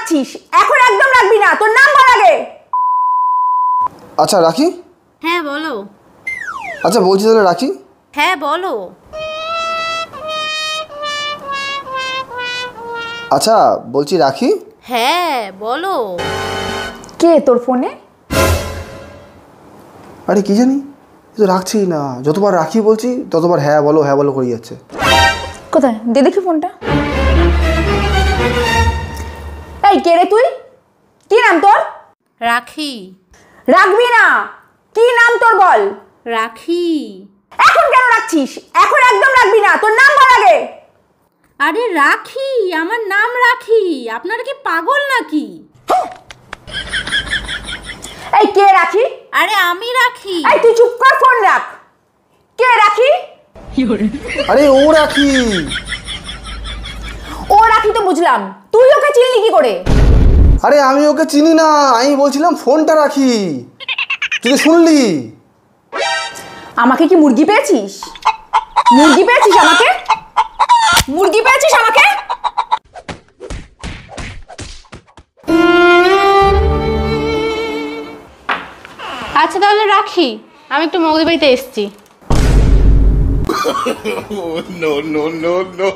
রাখছিস? এখন একদম রাখবি না, তোর নাম বল আগে। আচ্ছা রাখি। হ্যাঁ বলো। আচ্ছা বলছি তাহলে রাখি। হ্যাঁ বলো। আচ্ছা বলছি রাখি। হ্যাঁ বলো। কে তোর ফোনে? আরে কি জানি, তো রাখছেই না, যতবার রাখি বলছি ততবার হ্যাঁ বলো করে যাচ্ছে। কোথায় দে দেখি ফোনটা। এই কে রে তুই? কি নাম তোর? রাখি। রাখবি না, কি নাম তোর বল। রাখি। এখন কেন রাখছিস? এখন একদম রাখবি না, তোর নাম বল আগে। আরে রাখি, আমার নাম রাখি। আপনারা কি পাগল নাকি? এই কে রাখি? আরে আমি রাখি। এই তুই চুপ কর, ফোন রাখ। কে রাখি? আরে ও রাখি। ও রাখি তো বুঝলাম, তুই ওকে চিনলি কি করে? আরে আমি ওকে চিনি না, আমি বলছিলাম ফোনটা রাখি, তুই তো শুনলি। আমাকে কি মুরগি পেয়েছিস? মুরগি পেয়েছিস আমাকে? মুরগি পেয়েছিস আমাকে? আচ্ছা তাহলে রাখি, আমি একটু মগদি বাড়িতে এসছি। No, no, no, no.